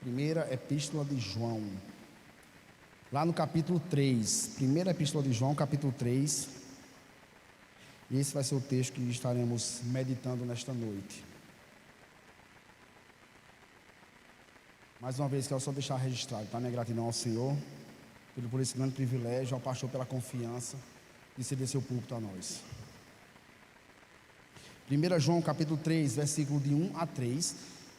Primeira Epístola de João, lá no capítulo 3, Primeira Epístola de João, capítulo 3, e esse vai ser o texto que estaremos meditando nesta noite. Mais uma vez, quero só deixar registrado, tá? Minha gratidão ao Senhor, por esse grande privilégio, ao pastor pela confiança de ceder seu púlpito a nós. 1 João capítulo 3, versículo de 1 a 3.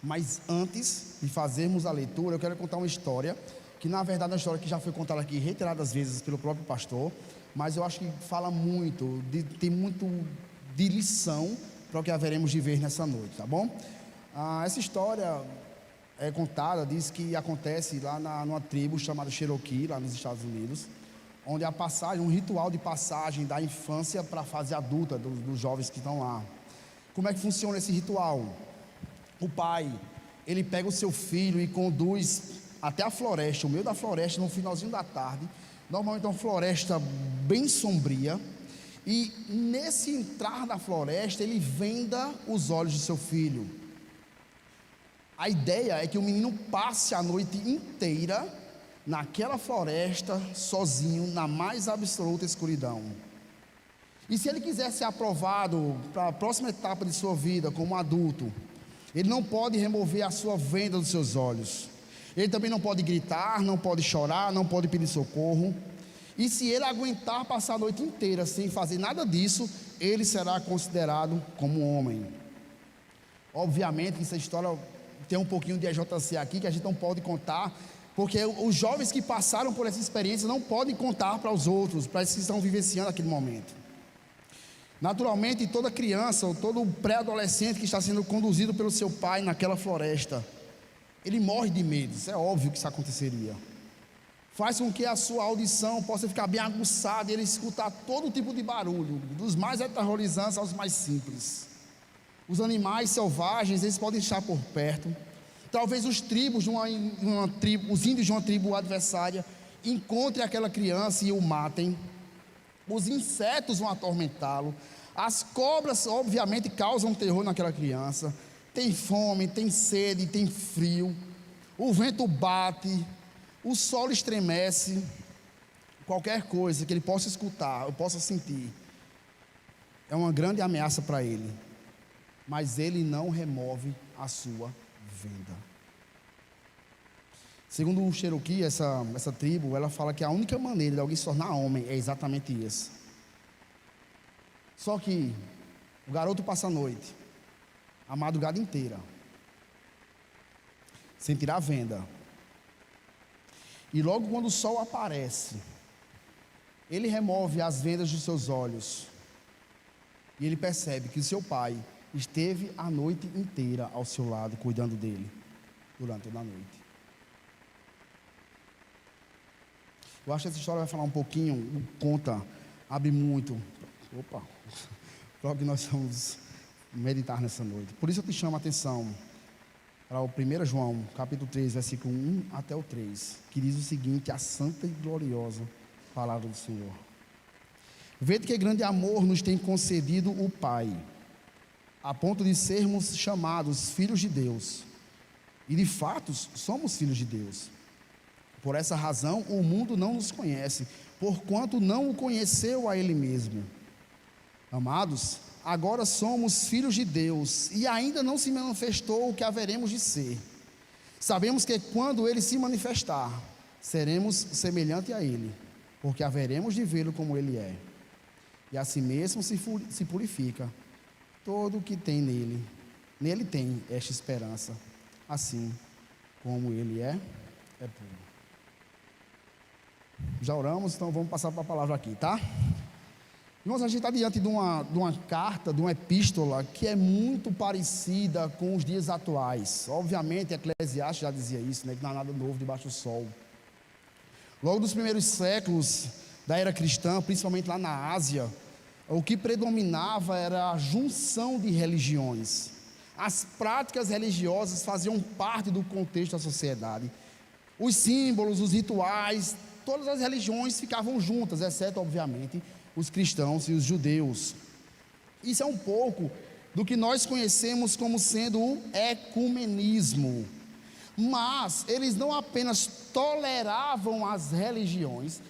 Mas antes de fazermos a leitura, eu quero contar uma história, que na verdade é uma história que já foi contada aqui reiteradas vezes pelo próprio pastor, mas eu acho que fala muito, tem muito de lição para o que haveremos de ver nessa noite, tá bom? Essa história é contada, diz que acontece lá numa tribo chamada Cherokee, lá nos Estados Unidos, onde a passagem, um ritual de passagem da infância para a fase adulta dos jovens que estão lá. Como é que funciona esse ritual? O pai, ele pega o seu filho e conduz até a floresta, o meio da floresta, no finalzinho da tarde. Normalmente é uma floresta bem sombria, e nesse entrar na floresta, ele venda os olhos de seu filho. A ideia é que o menino passe a noite inteira naquela floresta, sozinho, na mais absoluta escuridão. E se ele quiser ser aprovado para a próxima etapa de sua vida como adulto, ele não pode remover a sua venda dos seus olhos. Ele também não pode gritar, não pode chorar, não pode pedir socorro. E se ele aguentar passar a noite inteira sem fazer nada disso, ele será considerado como homem. Obviamente essa história tem um pouquinho de EJC aqui, que a gente não pode contar, porque os jovens que passaram por essa experiência não podem contar para os outros, para esses que estão vivenciando aquele momento. Naturalmente, toda criança ou todo pré-adolescente que está sendo conduzido pelo seu pai naquela floresta, ele morre de medo. Isso é óbvio que isso aconteceria. Faz com que a sua audição possa ficar bem aguçada e ele escutar todo tipo de barulho, dos mais aterrorizantes aos mais simples. Os animais selvagens, eles podem estar por perto. Talvez os índios de uma tribo adversária encontrem aquela criança e o matem. Os insetos vão atormentá-lo. As cobras obviamente causam terror naquela criança. Tem fome, tem sede, tem frio. O vento bate, o sol estremece. Qualquer coisa que ele possa escutar, eu possa sentir, é uma grande ameaça para ele. Mas ele não remove a sua venda. Segundo o Cherokee, essa tribo, ela fala que a única maneira de alguém se tornar homem é exatamente essa. Só que o garoto passa a noite, a madrugada inteira, sem tirar a venda. E logo quando o sol aparece, ele remove as vendas dos seus olhos. E ele percebe que o seu pai esteve a noite inteira ao seu lado, cuidando dele, durante toda a noite. Eu acho que essa história vai falar um pouquinho, abre muito, para o que nós vamos meditar nessa noite. Por isso eu te chamo a atenção para o 1 João, capítulo 3, versículo 1 até o 3, que diz o seguinte: a santa e gloriosa palavra do Senhor. Vede que grande amor nos tem concedido o Pai, a ponto de sermos chamados filhos de Deus, e de fato somos filhos de Deus. Por essa razão o mundo não nos conhece, porquanto não o conheceu a Ele mesmo. Amados, agora somos filhos de Deus, e ainda não se manifestou o que haveremos de ser. Sabemos que quando Ele se manifestar, seremos semelhantes a Ele, porque haveremos de vê-lo como Ele é. E assim mesmo se purifica todo o que tem nele. Nele tem esta esperança, assim como Ele é puro. Já oramos, então vamos passar para a palavra aqui, tá? Irmãos, a gente está diante de uma carta, de uma epístola que é muito parecida com os dias atuais. Obviamente, Eclesiastes já dizia isso, né? Que não há nada novo debaixo do sol. Logo dos primeiros séculos da era cristã, principalmente lá na Ásia, o que predominava era a junção de religiões. As práticas religiosas faziam parte do contexto da sociedade. Os símbolos, os rituais, todas as religiões ficavam juntas, exceto, obviamente, os cristãos e os judeus. Isso é um pouco do que nós conhecemos como sendo o ecumenismo. Mas eles não apenas toleravam as religiões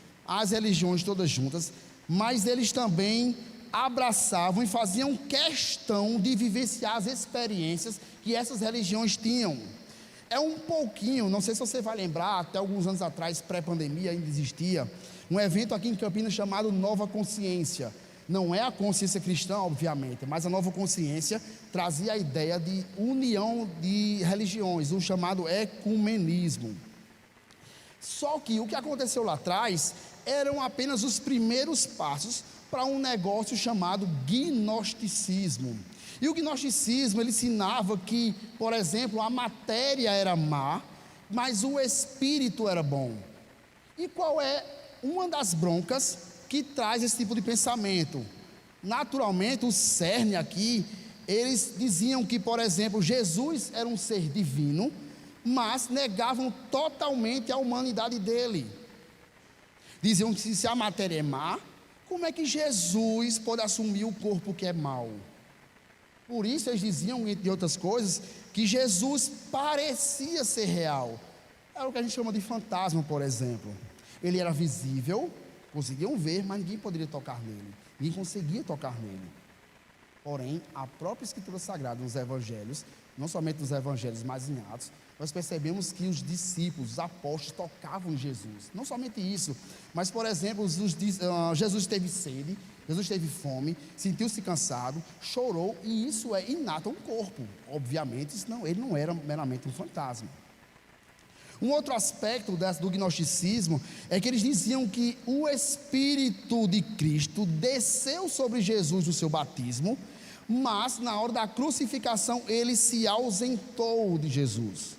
todas juntas, mas eles também abraçavam e faziam questão de vivenciar as experiências que essas religiões tinham. É um pouquinho, não sei se você vai lembrar, até alguns anos atrás, pré-pandemia, ainda existia um evento aqui em Campinas chamado Nova Consciência. Não é a consciência cristã, obviamente, mas a Nova Consciência trazia a ideia de união de religiões, o chamado ecumenismo. Só que o que aconteceu lá atrás eram apenas os primeiros passos para um negócio chamado gnosticismo. E o gnosticismo, ele ensinava que, por exemplo, a matéria era má, mas o espírito era bom. E qual é uma das broncas que traz esse tipo de pensamento? Naturalmente, o cerne aqui, eles diziam que, por exemplo, Jesus era um ser divino, mas negavam totalmente a humanidade dele. Diziam que se a matéria é má, como é que Jesus pode assumir o corpo que é mau? Por isso eles diziam, entre outras coisas, que Jesus parecia ser real. Era o que a gente chama de fantasma, por exemplo. Ele era visível, conseguiam ver, mas ninguém poderia tocar nele. Ninguém conseguia tocar nele. Porém, a própria Escritura Sagrada, nos Evangelhos, não somente nos Evangelhos, mas em Atos, nós percebemos que os discípulos, os apóstolos, tocavam em Jesus. Não somente isso, mas, por exemplo, Jesus teve sede, Jesus teve fome, sentiu-se cansado, chorou, e isso é inato a um corpo. Obviamente, ele não era meramente um fantasma. Um outro aspecto do gnosticismo é que eles diziam que o Espírito de Cristo desceu sobre Jesus no seu batismo, mas na hora da crucificação ele se ausentou de Jesus.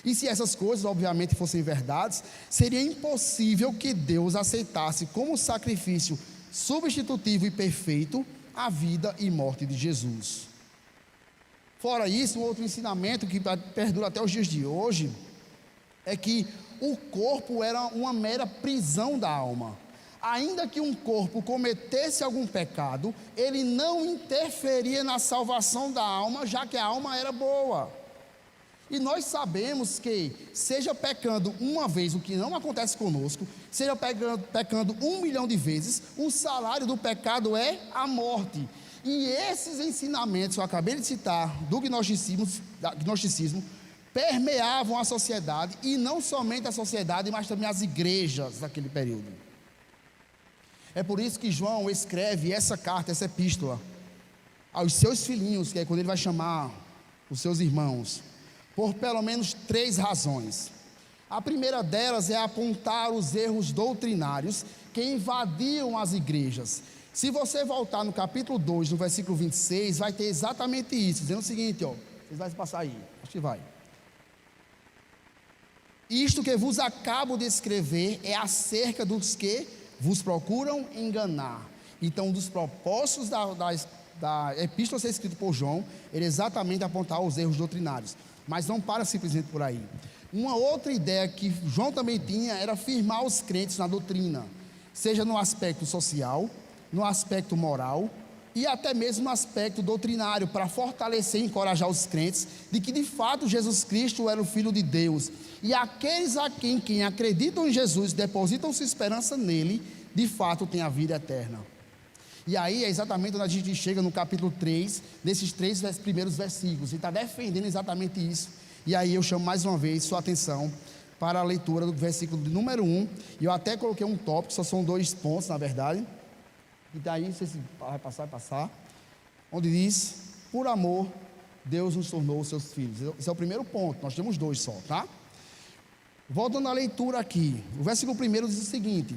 E se essas coisas obviamente fossem verdades, seria impossível que Deus aceitasse como sacrifício substitutivo e perfeito a vida e morte de Jesus. Fora isso, um outro ensinamento que perdura até os dias de hoje é que o corpo era uma mera prisão da alma. Ainda que um corpo cometesse algum pecado, ele não interferia na salvação da alma, já que a alma era boa. E nós sabemos que, seja pecando uma vez, o que não acontece conosco, seja pecando 1 milhão de vezes, o salário do pecado é a morte. E esses ensinamentos que eu acabei de citar do gnosticismo permeavam a sociedade, e não somente a sociedade, mas também as igrejas daquele período. É por isso que João escreve essa carta, essa epístola, aos seus filhinhos, que é quando ele vai chamar os seus irmãos, por pelo menos 3 razões. A primeira delas é apontar os erros doutrinários que invadiam as igrejas. Se você voltar no capítulo 2, no versículo 26, vai ter exatamente isso, dizendo o seguinte, vocês vão passar aí, acho que vai. Isto que vos acabo de escrever é acerca dos que vos procuram enganar. Então, um dos propósitos da epístola ser escrita por João era exatamente apontar os erros doutrinários. Mas não para simplesmente por aí. Uma outra ideia que João também tinha era firmar os crentes na doutrina, seja no aspecto social, no aspecto moral e até mesmo no aspecto doutrinário, para fortalecer e encorajar os crentes de que de fato Jesus Cristo era o Filho de Deus, e aqueles a quem acreditam em Jesus, depositam sua esperança nele, de fato têm a vida eterna. E aí é exatamente onde a gente chega no capítulo 3, desses 3 primeiros versículos, e está defendendo exatamente isso. E aí eu chamo mais uma vez sua atenção para a leitura do versículo de número 1, e eu até coloquei um tópico, só são 2 pontos na verdade, e daí, não sei se vai passar, onde diz, por amor, Deus nos tornou seus filhos. Esse é o primeiro ponto, nós temos 2 só, tá? Voltando à leitura aqui, o versículo 1 diz o seguinte: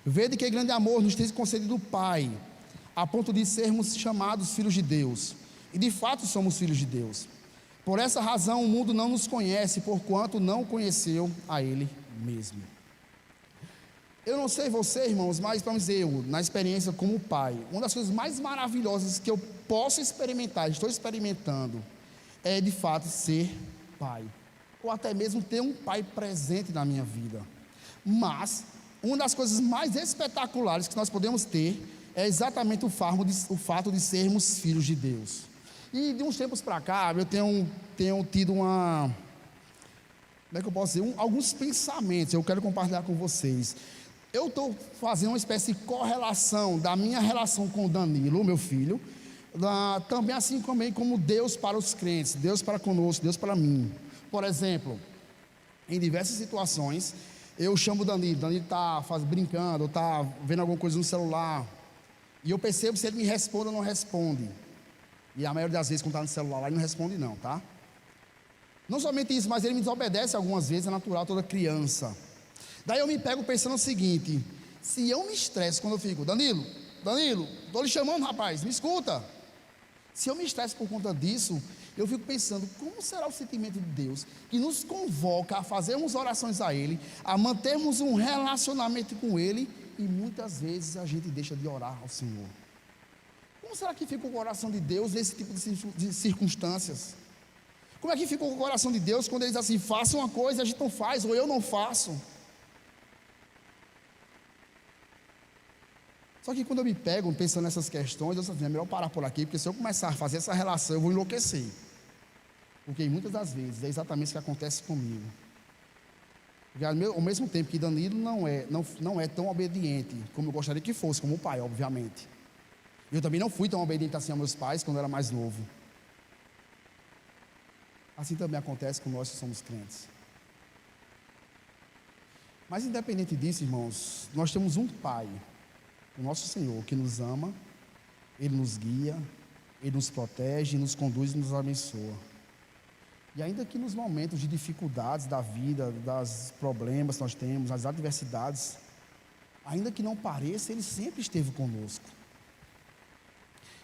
vede que grande amor nos tem concedido o Pai, a ponto de sermos chamados filhos de Deus, e de fato somos filhos de Deus. Por essa razão o mundo não nos conhece, porquanto não conheceu a Ele mesmo. Eu não sei você, irmãos, mas para dizer, na experiência como pai, uma das coisas mais maravilhosas que eu posso experimentar, estou experimentando, é de fato ser pai, ou até mesmo ter um pai presente na minha vida. Mas uma das coisas mais espetaculares que nós podemos ter é exatamente o fato de sermos filhos de Deus. E de uns tempos para cá, eu tenho tido como é que eu posso dizer, alguns pensamentos eu quero compartilhar com vocês. Eu estou fazendo uma espécie de correlação da minha relação com o Danilo, meu filho, também assim como Deus para os crentes, Deus para conosco, Deus para mim. Por exemplo, em diversas situações, eu chamo o Danilo está brincando, está vendo alguma coisa no celular, e eu percebo se ele me responde ou não responde. E a maioria das vezes, quando está no celular, ele não responde não, tá? Não somente isso, mas ele me desobedece algumas vezes, é natural, toda criança. Daí eu me pego pensando o seguinte: se eu me estresso quando eu fico, Danilo, estou lhe chamando, rapaz, me escuta. Se eu me estresso por conta disso, eu fico pensando, como será o sentimento de Deus, que nos convoca a fazermos orações a Ele, a mantermos um relacionamento com Ele, e muitas vezes a gente deixa de orar ao Senhor. Como será que fica o coração de Deus nesse tipo de circunstâncias? Como é que fica o coração de Deus quando Ele diz assim, faça uma coisa e a gente não faz, ou eu não faço? Só que quando eu me pego pensando nessas questões, eu disse assim, é melhor parar por aqui, porque se eu começar a fazer essa relação, eu vou enlouquecer. Porque muitas das vezes é exatamente isso que acontece comigo. Porque ao mesmo tempo que Danilo não é tão obediente como eu gostaria que fosse, como o pai, obviamente. Eu também não fui tão obediente assim aos meus pais quando eu era mais novo. Assim também acontece com nós que somos crentes. Mas independente disso, irmãos, nós temos um Pai, o nosso Senhor, que nos ama, Ele nos guia, Ele nos protege, nos conduz e nos abençoa. E ainda que nos momentos de dificuldades da vida, dos problemas que nós temos, as adversidades, ainda que não pareça, Ele sempre esteve conosco.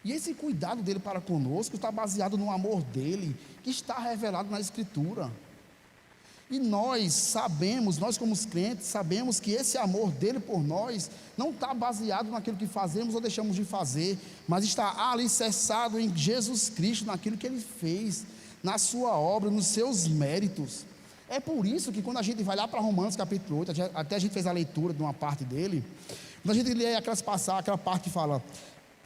E esse cuidado dele para conosco está baseado no amor dele, que está revelado na Escritura. E nós sabemos, nós como os crentes, sabemos que esse amor dele por nós não está baseado naquilo que fazemos ou deixamos de fazer, mas está alicerçado em Jesus Cristo, naquilo que ele fez, na sua obra, nos seus méritos. É por isso que quando a gente vai lá para Romanos capítulo 8, até a gente fez a leitura de uma parte dele, quando a gente lê aquelas passagens, aquela parte que fala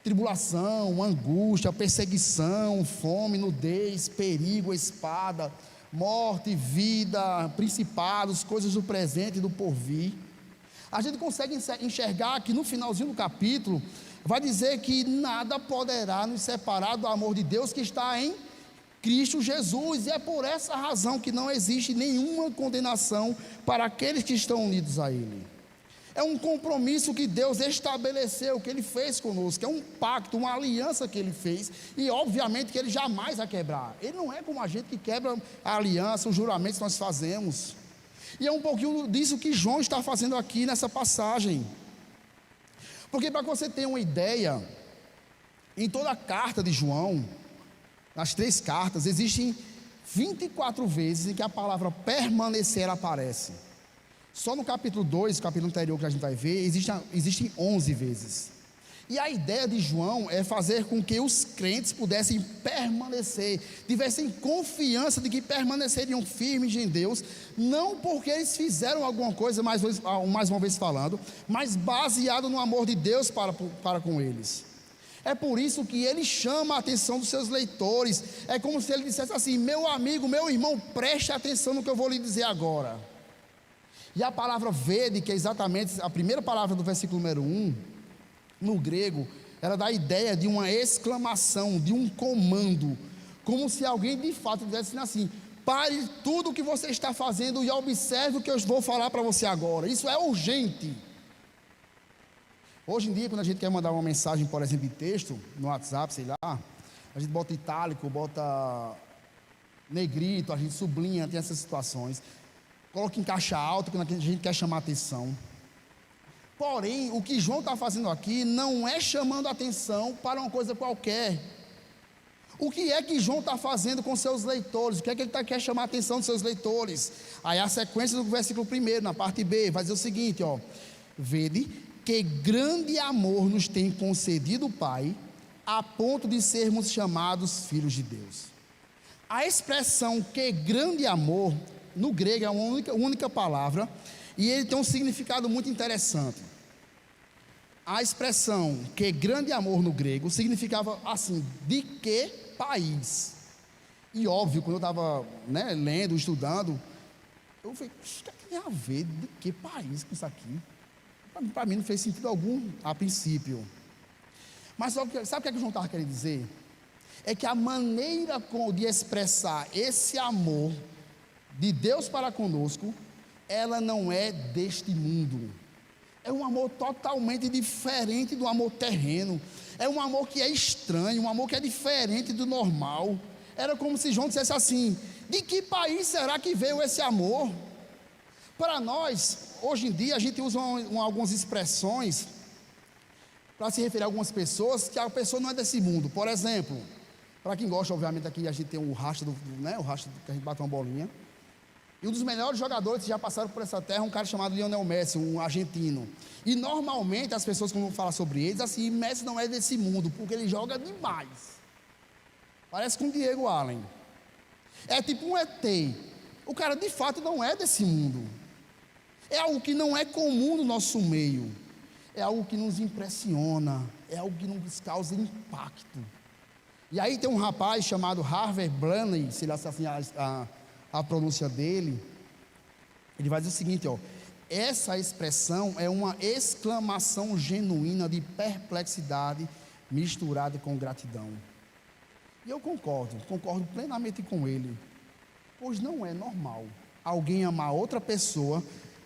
tribulação, angústia, perseguição, fome, nudez, perigo, espada, morte, vida, principados, coisas do presente e do porvir. A gente consegue enxergar que no finalzinho do capítulo vai dizer que nada poderá nos separar do amor de Deus que está em Cristo Jesus, e é por essa razão que não existe nenhuma condenação para aqueles que estão unidos a Ele. É um compromisso que Deus estabeleceu, que Ele fez conosco, é um pacto, uma aliança que Ele fez, e obviamente que Ele jamais vai quebrar. Ele não é como a gente que quebra a aliança, os juramentos que nós fazemos. E é um pouquinho disso que João está fazendo aqui nessa passagem. Porque para que você tenha uma ideia, em toda a carta de João, nas 3 cartas, existem 24 vezes em que a palavra permanecer aparece. Só no capítulo 2, capítulo anterior que a gente vai ver, existem 11 vezes. E a ideia de João é fazer com que os crentes pudessem permanecer, tivessem confiança de que permaneceriam firmes em Deus, não porque eles fizeram alguma coisa, mais uma vez falando, mas baseado no amor de Deus para com eles. É por isso que ele chama a atenção dos seus leitores. É como se ele dissesse assim: meu amigo, meu irmão, preste atenção no que eu vou lhe dizer agora. E a palavra vede, que é exatamente a primeira palavra do versículo número 1, no grego, ela dá a ideia de uma exclamação, de um comando, como se alguém de fato dissesse assim: pare tudo o que você está fazendo e observe o que eu vou falar para você agora. Isso é urgente. Hoje em dia, quando a gente quer mandar uma mensagem, por exemplo, de texto, no WhatsApp, sei lá, a gente bota itálico, bota negrito, a gente sublinha, tem essas situações. Coloca em caixa alta quando a gente quer chamar atenção. Porém, o que João está fazendo aqui não é chamando atenção para uma coisa qualquer. O que é que João está fazendo com seus leitores? O que é que ele quer chamar a atenção dos seus leitores? Aí a sequência do versículo 1, na parte B, vai dizer o seguinte, ó: vede que grande amor nos tem concedido o Pai, a ponto de sermos chamados filhos de Deus. A expressão que grande amor, no grego é uma única palavra, e ele tem um significado muito interessante. A expressão que grande amor no grego significava assim: de que país? E óbvio, quando eu estava lendo, estudando, Eu falei, o que tem a ver de que país com isso aqui? Para mim não fez sentido algum a princípio. Mas sabe o que o João estava querendo dizer? É que a maneira de expressar esse amor de Deus para conosco, ela não é deste mundo. É um amor totalmente diferente do amor terreno. É um amor que é estranho, um amor que é diferente do normal. Era como se João dissesse assim: de que país será que veio esse amor? Para nós, hoje em dia, a gente usa algumas expressões para se referir a algumas pessoas que a pessoa não é desse mundo. Por exemplo, para quem gosta, obviamente, aqui a gente tem o rastro, o rastro que a gente bate uma bolinha. E um dos melhores jogadores que já passaram por essa terra é um cara chamado Lionel Messi, um argentino. E normalmente as pessoas, quando falam sobre eles, assim, Messi não é desse mundo, porque ele joga demais. Parece com o Diego Allen. É tipo um ET. O cara de fato não é desse mundo. É algo que não é comum no nosso meio. É algo que nos impressiona. É algo que nos causa impacto. E aí tem um rapaz chamado Harvey Blaney, se ele assim a pronúncia dele, ele vai dizer o seguinte, essa expressão é uma exclamação genuína de perplexidade misturada com gratidão. E eu concordo plenamente com ele, pois não é normal alguém amar outra pessoa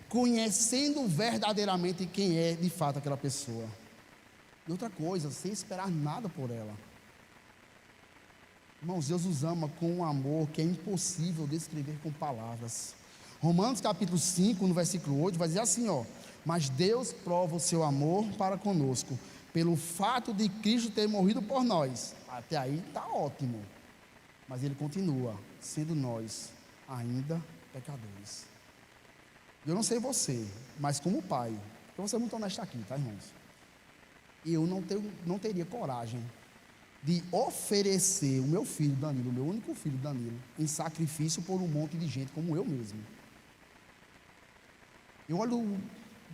conhecendo verdadeiramente quem é de fato aquela pessoa. E outra coisa, sem esperar nada por ela. Irmãos, Deus nos ama com um amor que é impossível descrever com palavras. Romanos capítulo 5, no versículo 8, vai dizer assim, mas Deus prova o seu amor para conosco, pelo fato de Cristo ter morrido por nós. Até aí está ótimo. Mas ele continua, sendo nós ainda pecadores. Eu não sei você, mas como pai, eu vou ser muito honesto aqui, tá, irmãos? Eu não teria coragem de oferecer o meu filho Danilo, o meu único filho Danilo, em sacrifício por um monte de gente como eu mesmo. Eu olho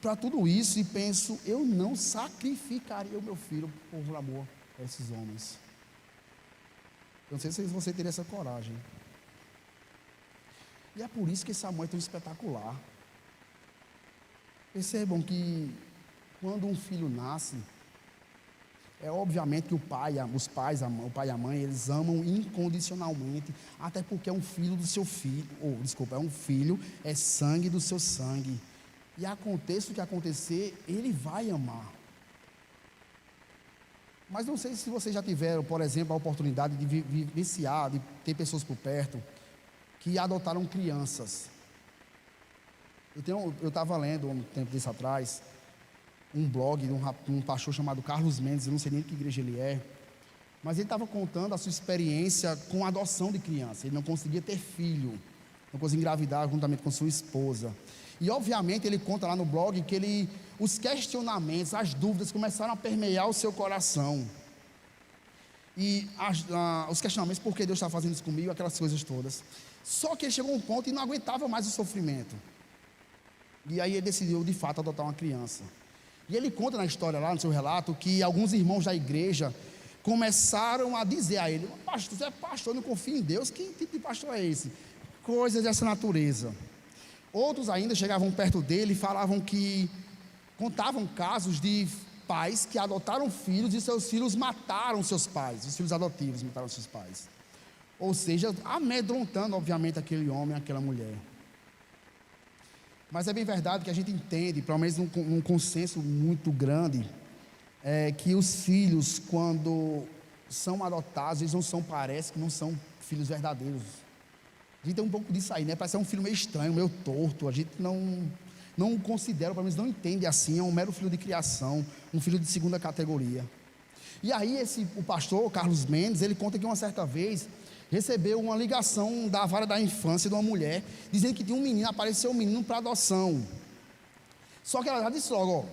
para tudo isso e penso, eu não sacrificaria o meu filho por amor a esses homens. Eu não sei se você teria essa coragem. E é por isso que esse amor é tão espetacular. Percebam que quando um filho nasce, é obviamente que o pai e a mãe, eles amam incondicionalmente, até porque é um filho do seu filho, é um filho, é sangue do seu sangue. E aconteça o que acontecer, ele vai amar. Mas não sei se vocês já tiveram, por exemplo, a oportunidade de vivenciar, de ter pessoas por perto que adotaram crianças. Eu estava lendo um tempo desse atrás um blog de um pastor chamado Carlos Mendes, eu não sei nem que igreja ele é, mas ele estava contando a sua experiência com a adoção de criança. Ele não conseguia ter filho, não conseguia engravidar juntamente com sua esposa. E obviamente ele conta lá no blog que os questionamentos, as dúvidas começaram a permear o seu coração. E os questionamentos, por que Deus está fazendo isso comigo, aquelas coisas todas. Só que ele chegou a um ponto e não aguentava mais o sofrimento. E aí ele decidiu de fato adotar uma criança. E ele conta na história lá, no seu relato, que alguns irmãos da igreja começaram a dizer a ele: pastor, você é pastor, não confia em Deus, que tipo de pastor é esse? Coisas dessa natureza. Outros ainda chegavam perto dele e falavam que contavam casos de pais que adotaram filhos e seus filhos mataram seus pais, os filhos adotivos mataram seus pais. Ou seja, amedrontando obviamente aquele homem, aquela mulher. Mas é bem verdade que a gente entende, pelo menos num consenso muito grande, que os filhos, quando são adotados, eles parece que não são filhos verdadeiros. A gente tem um pouco disso aí, né? Parece ser um filho meio estranho, meio torto. A gente não considera, pelo menos não entende assim, é um mero filho de criação, um filho de segunda categoria. E aí o pastor Carlos Mendes, ele conta que uma certa vez recebeu uma ligação da vara da infância de uma mulher, dizendo que tinha um menino, apareceu um menino para adoção. Só que ela já disse logo: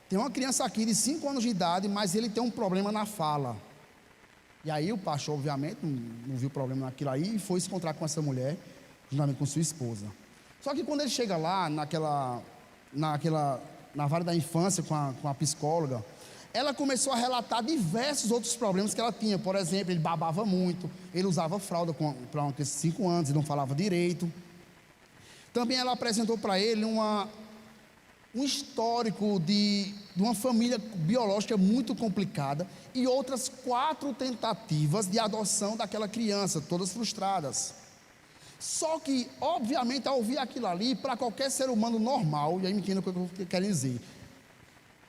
tem uma criança aqui de 5 anos de idade, mas ele tem um problema na fala. E aí o pastor, obviamente, não viu problema naquilo aí, e foi se encontrar com essa mulher, juntamente com sua esposa. Só que quando ele chega lá, na vara da infância, com a psicóloga, ela começou a relatar diversos outros problemas que ela tinha. Por exemplo, ele babava muito, ele usava fralda para uma criança de 5 anos, ele não falava direito. Também ela apresentou para ele um histórico de uma família biológica muito complicada e outras 4 tentativas de adoção daquela criança, todas frustradas. Só que, obviamente, ao ouvir aquilo ali, para qualquer ser humano normal, e aí me entenda o que eu estou querendo dizer,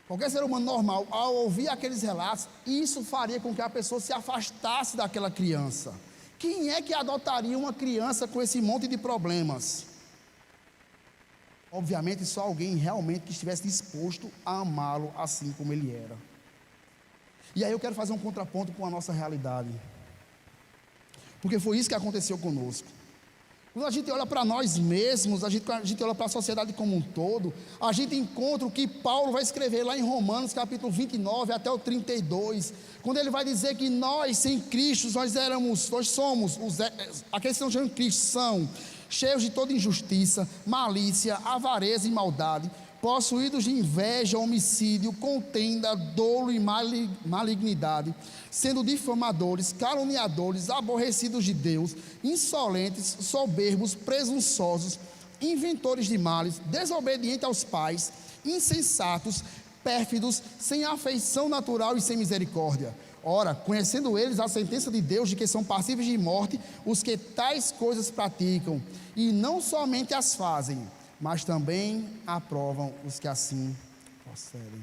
qualquer ser humano normal, ao ouvir aqueles relatos, isso faria com que a pessoa se afastasse daquela criança. Quem é que adotaria uma criança com esse monte de problemas? Obviamente, só alguém realmente que estivesse disposto a amá-lo assim como ele era. E aí eu quero fazer um contraponto com a nossa realidade, porque foi isso que aconteceu conosco. Quando a gente olha para nós mesmos, a gente olha para a sociedade como um todo, a gente encontra o que Paulo vai escrever lá em Romanos capítulo 29 até o 32, quando ele vai dizer que nós sem Cristo, nós somos, aqueles que não são em Cristo são cheios de toda injustiça, malícia, avareza e maldade, possuídos de inveja, homicídio, contenda, dolo e malignidade, sendo difamadores, caluniadores, aborrecidos de Deus, insolentes, soberbos, presunçosos, inventores de males, desobedientes aos pais, insensatos, pérfidos, sem afeição natural e sem misericórdia. Ora, conhecendo eles a sentença de Deus de que são passíveis de morte os que tais coisas praticam, e não somente as fazem, mas também aprovam os que assim procedem.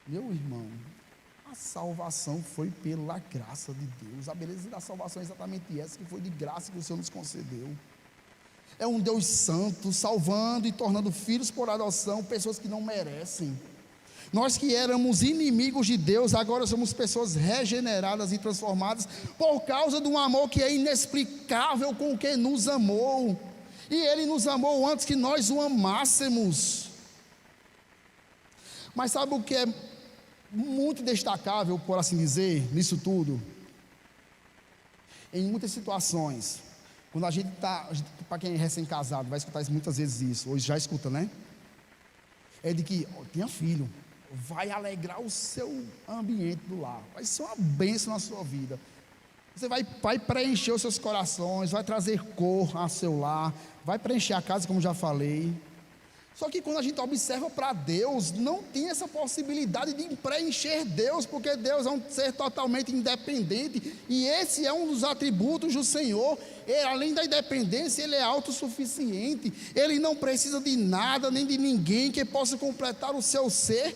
Meu irmão, a salvação foi pela graça de Deus. A beleza da salvação é exatamente essa, que foi de graça que o Senhor nos concedeu. É um Deus santo, salvando e tornando filhos por adoção, pessoas que não merecem. Nós que éramos inimigos de Deus, agora somos pessoas regeneradas e transformadas, por causa de um amor que é inexplicável com quem nos amou. E Ele nos amou antes que nós o amássemos. Mas sabe o que é muito destacável, por assim dizer, nisso tudo? Em muitas situações, quando a gente está, para quem é recém-casado, vai escutar muitas vezes isso, hoje já escuta, né? É de que, tenha filho, vai alegrar o seu ambiente do lar, vai ser uma bênção na sua vida. Você vai preencher os seus corações, vai trazer cor ao seu lar, vai preencher a casa, como já falei. Só que quando a gente observa para Deus, não tem essa possibilidade de preencher Deus, porque Deus é um ser totalmente independente, e esse é um dos atributos do Senhor. Além da independência, Ele é autossuficiente, Ele não precisa de nada, nem de ninguém que possa completar o seu ser,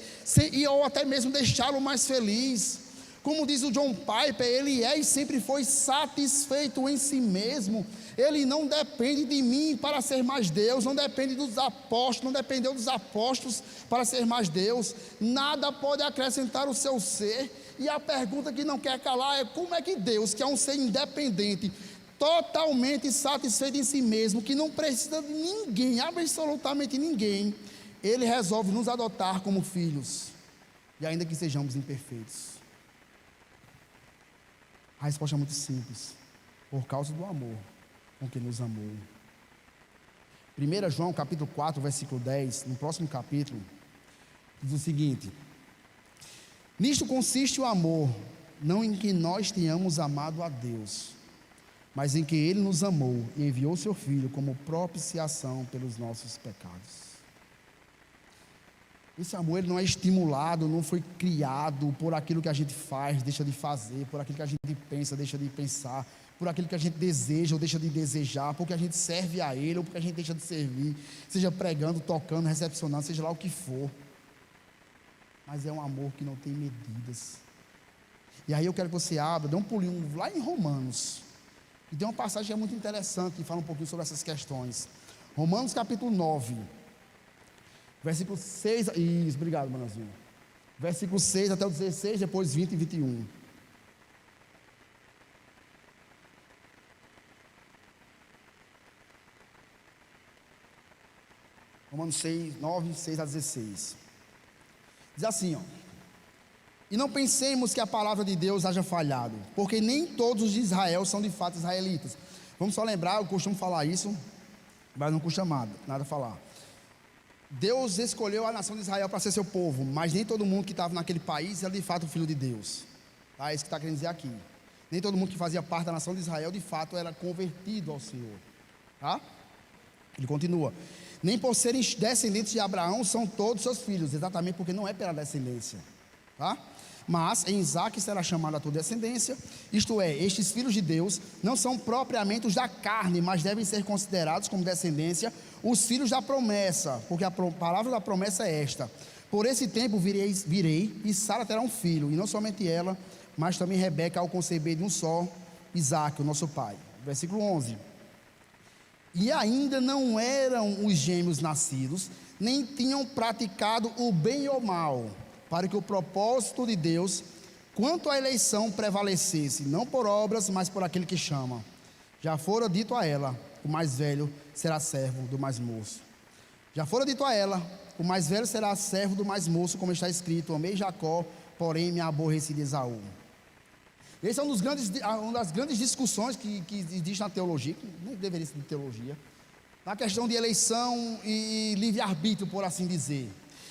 ou até mesmo deixá-lo mais feliz. Como diz o John Piper, Ele é e sempre foi satisfeito em si mesmo. Ele não depende de mim para ser mais Deus, não depende dos apóstolos, não dependeu dos apóstolos para ser mais Deus. Nada pode acrescentar o seu ser. E a pergunta que não quer calar é: como é que Deus, que é um ser independente, totalmente satisfeito em si mesmo, que não precisa de ninguém, absolutamente ninguém, Ele resolve nos adotar como filhos, e ainda que sejamos imperfeitos? A resposta é muito simples: por causa do amor com que nos amou. 1 João capítulo 4, versículo 10, no próximo capítulo, diz o seguinte: nisto consiste o amor, não em que nós tenhamos amado a Deus, mas em que Ele nos amou e enviou seu Filho como propiciação pelos nossos pecados. Esse amor, ele não é estimulado, não foi criado por aquilo que a gente faz, deixa de fazer, por aquilo que a gente pensa, deixa de pensar, por aquilo que a gente deseja ou deixa de desejar, porque a gente serve a Ele ou porque a gente deixa de servir, seja pregando, tocando, recepcionando, seja lá o que for. Mas é um amor que não tem medidas. E aí eu quero que você abra, dê um pulinho lá em Romanos, e tem uma passagem que é muito interessante, que fala um pouquinho sobre essas questões. Romanos capítulo 9, versículo 6, isso, obrigado, Manazinho. Versículo 6 até o 16, depois 20 e 21. Romanos 6, 9, 6 a 16. Diz assim, ó: e não pensemos que a palavra de Deus haja falhado, porque nem todos os de Israel são de fato israelitas. Vamos só lembrar, eu costumo falar isso, mas não custa nada falar. Deus escolheu a nação de Israel para ser seu povo, mas nem todo mundo que estava naquele país era de fato o filho de Deus. Tá? É isso que está querendo dizer aqui. Nem todo mundo que fazia parte da nação de Israel de fato era convertido ao Senhor. Tá? Ele continua: nem por serem descendentes de Abraão são todos seus filhos, exatamente porque não é pela descendência, tá? Mas em Isaque será chamada a tua descendência, isto é, estes filhos de Deus não são propriamente os da carne, mas devem ser considerados como descendência os filhos da promessa, porque a palavra da promessa é esta: por esse tempo virei e Sara terá um filho, e não somente ela, mas também Rebeca ao conceber de um só, Isaque, o nosso pai. Versículo 11: e ainda não eram os gêmeos nascidos, nem tinham praticado o bem ou o mal, para que o propósito de Deus quanto à eleição prevalecesse, não por obras, mas por aquele que chama. Já fora dito a ela: o mais velho será servo do mais moço. Já fora dito a ela: o mais velho será servo do mais moço, como está escrito: amei Jacó, porém me aborreci de Esaú. Esse é uma das grandes discussões que existe na teologia, que não deveria ser de teologia, na questão de eleição e livre-arbítrio, por assim dizer.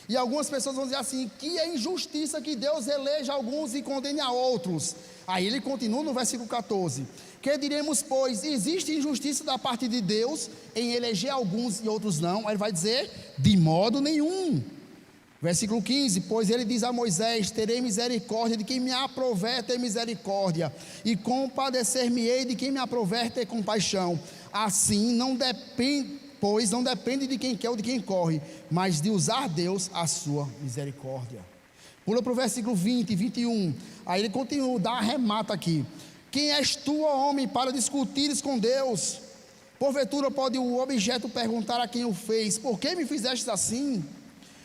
E algumas pessoas vão dizer assim, que é injustiça que Deus eleja alguns e condene a outros. Aí ele continua no versículo 14: que diremos, pois, existe injustiça da parte de Deus em eleger alguns e outros não? Aí ele vai dizer: de modo nenhum. Versículo 15: pois ele diz a Moisés: terei misericórdia de quem me aprover ter misericórdia, e compadecer-me-ei de quem me aprover ter compaixão. Assim não depende, pois não depende de quem quer ou de quem corre, mas de usar Deus a sua misericórdia. Pula para o versículo 20 e 21. Aí ele continua, dá uma remata aqui: quem és tu, ó homem, para discutires com Deus? Porventura pode o objeto perguntar a quem o fez: por que me fizeste assim?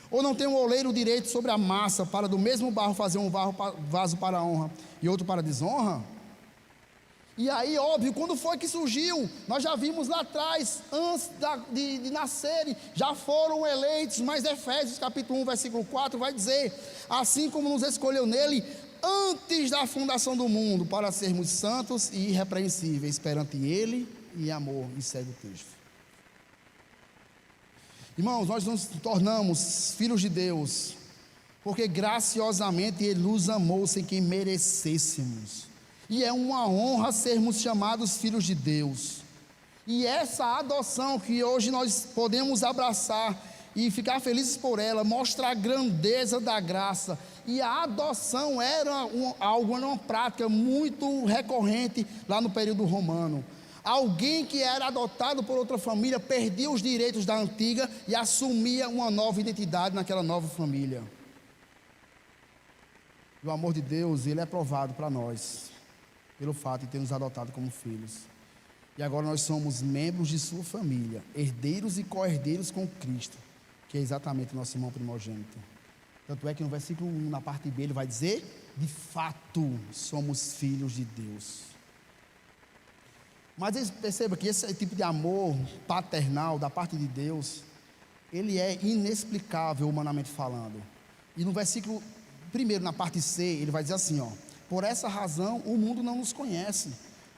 Ou não tem um oleiro direito sobre a massa, para do mesmo barro fazer um vaso para a honra e outro para a desonra? E aí, óbvio, quando foi que surgiu? Nós já vimos lá atrás, antes de nascerem, já foram eleitos. Mas Efésios capítulo 1, versículo 4 vai dizer: assim como nos escolheu nele antes da fundação do mundo, para sermos santos e irrepreensíveis perante ele e amor. E segue o texto. Irmãos, nós nos tornamos filhos de Deus porque graciosamente Ele nos amou sem que merecêssemos, e é uma honra sermos chamados filhos de Deus. E essa adoção que hoje nós podemos abraçar e ficar felizes por ela, mostra a grandeza da graça. E a adoção era uma prática muito recorrente lá no período romano. Alguém que era adotado por outra família perdia os direitos da antiga e assumia uma nova identidade naquela nova família. E o amor de Deus, ele é provado para nós pelo fato de ter nos adotado como filhos. E agora nós somos membros de sua família, herdeiros e co-herdeiros com Cristo, que é exatamente o nosso irmão primogênito. Tanto é que no versículo 1, na parte B, ele vai dizer: de fato somos filhos de Deus. Mas perceba que esse tipo de amor paternal da parte de Deus, ele é inexplicável humanamente falando. E no versículo 1, na parte C, ele vai dizer assim, ó: por essa razão o mundo não nos conhece,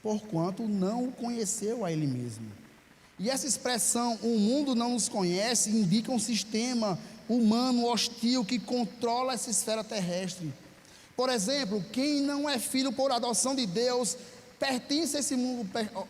porquanto não o conheceu a ele mesmo. E essa expressão, o mundo não nos conhece, indica um sistema humano hostil que controla essa esfera terrestre. Por exemplo, quem não é filho por adoção de Deus pertence a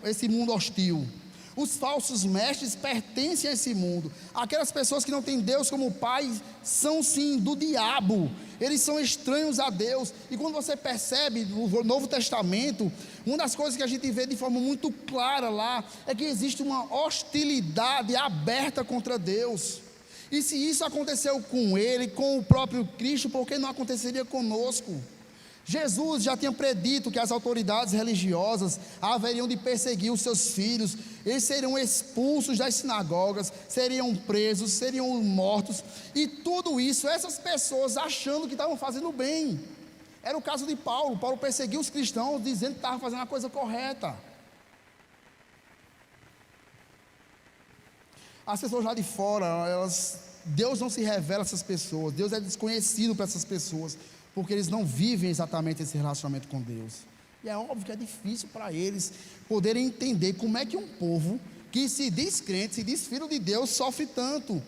esse mundo hostil. Os falsos mestres pertencem a esse mundo. Aquelas pessoas que não têm Deus como pai são sim do diabo. Eles são estranhos a Deus. E quando você percebe no Novo Testamento, uma das coisas que a gente vê de forma muito clara lá é que existe uma hostilidade aberta contra Deus. E se isso aconteceu com ele, com o próprio Cristo, por que não aconteceria conosco? Jesus já tinha predito que as autoridades religiosas haveriam de perseguir os seus filhos. Eles seriam expulsos das sinagogas, seriam presos, seriam mortos. E tudo isso, essas pessoas achando que estavam fazendo bem. Era o caso de Paulo. Paulo perseguiu os cristãos, dizendo que estava fazendo a coisa correta. As pessoas lá de fora, Deus não se revela a essas pessoas. Deus é desconhecido para essas pessoas, porque eles não vivem exatamente esse relacionamento com Deus. E é óbvio que é difícil para eles poderem entender como é que um povo que se diz crente, se diz filho de Deus, sofre tanto.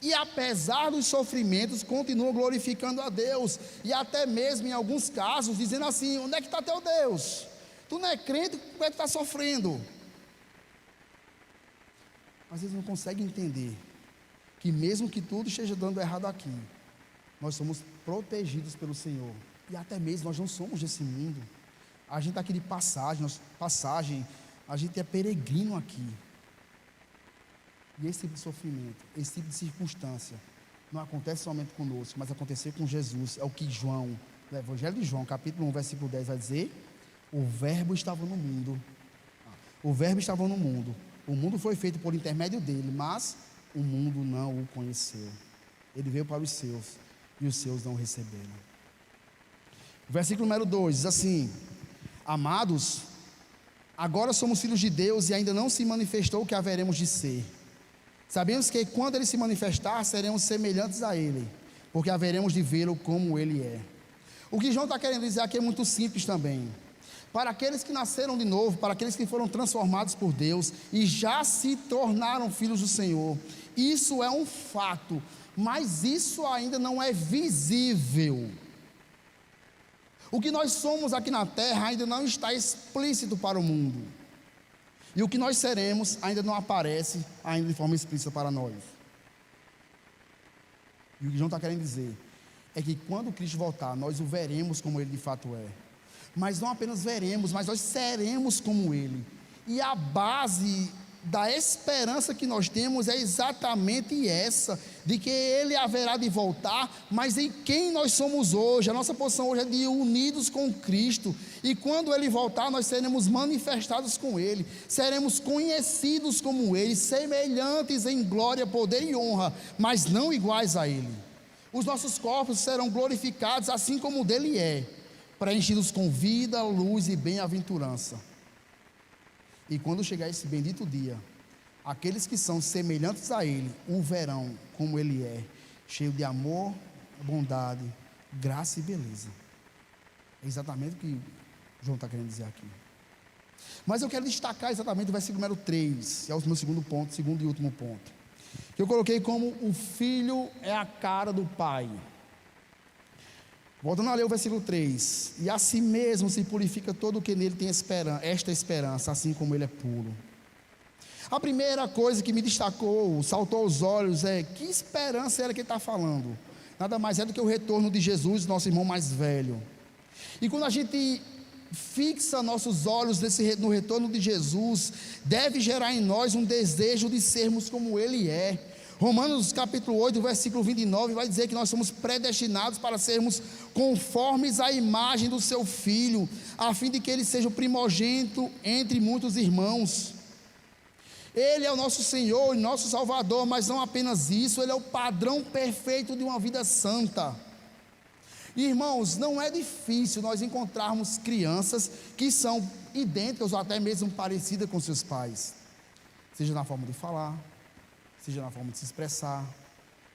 E apesar dos sofrimentos, continua glorificando a Deus. E até mesmo em alguns casos, dizendo assim: onde é que está teu Deus? Tu não é crente, como é que está sofrendo? às vezes não conseguem entender que mesmo que tudo esteja dando errado aqui, nós somos protegidos pelo Senhor. E até mesmo nós não somos desse mundo. A gente está aqui de passagem, a gente é peregrino aqui. E esse tipo de sofrimento, esse tipo de circunstância, não acontece somente conosco, mas aconteceu com Jesus. É o que João, no Evangelho de João, capítulo 1, versículo 10, vai dizer: o verbo estava no mundo. O verbo estava no mundo. O mundo foi feito por intermédio dele, mas o mundo não o conheceu. Ele veio para os seus, e os seus não o receberam. O versículo número 2 diz assim: amados, agora somos filhos de Deus e ainda não se manifestou o que haveremos de ser. Sabemos que quando Ele se manifestar, seremos semelhantes a Ele, porque haveremos de vê-lo como Ele é. O que João está querendo dizer aqui é muito simples também. Para aqueles que nasceram de novo, para aqueles que foram transformados por Deus e já se tornaram filhos do Senhor, isso é um fato, mas isso ainda não é visível. O que nós somos aqui na terra ainda não está explícito para o mundo. E o que nós seremos ainda não aparece ainda de forma explícita para nós. E o que João está querendo dizer é que quando Cristo voltar, nós o veremos como Ele de fato é. Mas não apenas veremos, mas nós seremos como Ele. E a base da esperança que nós temos é exatamente essa, de que Ele haverá de voltar, mas em quem nós somos hoje. A nossa posição hoje é de unidos com Cristo, e quando Ele voltar, nós seremos manifestados com Ele, seremos conhecidos como Ele, semelhantes em glória, poder e honra, mas não iguais a Ele. Os nossos corpos serão glorificados assim como o dele é, preenchidos com vida, luz e bem-aventurança. E quando chegar esse bendito dia, aqueles que são semelhantes a Ele o verão como Ele é, cheio de amor, bondade, graça e beleza. É exatamente o que João está querendo dizer aqui. Mas eu quero destacar exatamente o versículo número 3, que é o meu segundo ponto, segundo e último ponto, que eu coloquei como: o filho é a cara do pai. Voltando a ler o versículo 3: e a si mesmo se purifica todo o que nele tem esta esperança, assim como ele é puro. A primeira coisa que me destacou, saltou aos olhos, é que esperança era que ele está falando. Nada mais é do que o retorno de Jesus, nosso irmão mais velho. E quando a gente fixa nossos olhos no retorno de Jesus, deve gerar em nós um desejo de sermos como ele é. Romanos capítulo 8, versículo 29, vai dizer que nós somos predestinados para sermos conformes à imagem do seu Filho, a fim de que ele seja o primogênito entre muitos irmãos. Ele é o nosso Senhor e nosso Salvador, mas não apenas isso, Ele é o padrão perfeito de uma vida santa. Irmãos, não é difícil nós encontrarmos crianças que são idênticas ou até mesmo parecidas com seus pais, seja na forma de falar, seja na forma de se expressar,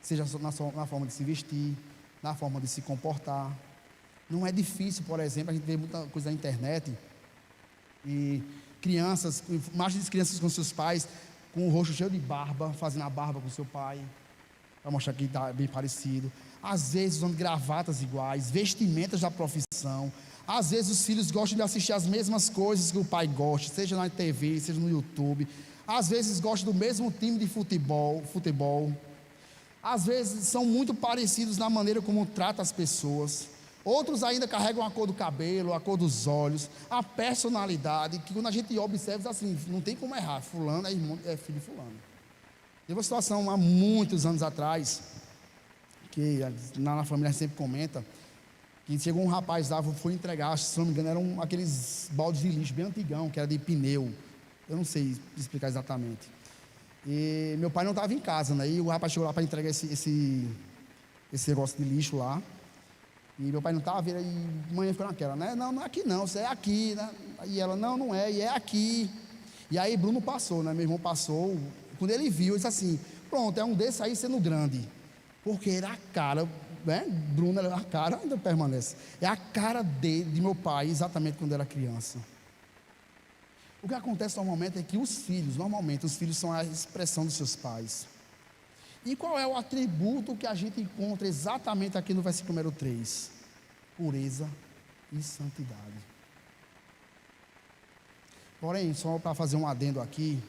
seja na forma de se vestir, na forma de se comportar. Não é difícil, por exemplo, a gente vê muita coisa na internet, e crianças, imagens de crianças com seus pais, com o rosto cheio de barba, fazendo a barba com seu pai, para mostrar que está bem parecido. Às vezes usando gravatas iguais, vestimentas da profissão. Às vezes os filhos gostam de assistir as mesmas coisas que o pai gosta, seja na TV, seja no YouTube. Às vezes gostam do mesmo time de futebol. Às vezes são muito parecidos na maneira como tratam as pessoas. Outros ainda carregam a cor do cabelo, a cor dos olhos, a personalidade, que quando a gente observa, assim, não tem como errar, fulano é filho de fulano. Teve uma situação há muitos anos atrás, que na família a gente sempre comenta, que chegou um rapaz lá, foi entregar, se não me engano, eram aqueles baldes de lixo bem antigão, que era de pneu. Eu não sei explicar exatamente. E meu pai não estava em casa, né? E o rapaz chegou lá para entregar esse negócio de lixo lá. E meu pai não estava, e a mãe ficou naquela, né? Não, não é aqui não, isso é aqui, né? E ela, não, não é, e é aqui. E aí Bruno passou, né? Meu irmão passou. Quando ele viu, ele disse assim: pronto, é um desse aí sendo grande. Porque era a cara, né? Bruno, a cara ainda permanece. É a cara de meu pai, exatamente quando era criança. O que acontece normalmente é que os filhos são a expressão dos seus pais. E qual é o atributo que a gente encontra exatamente aqui no versículo número 3? Pureza e santidade. Porém, só para fazer um adendo aqui,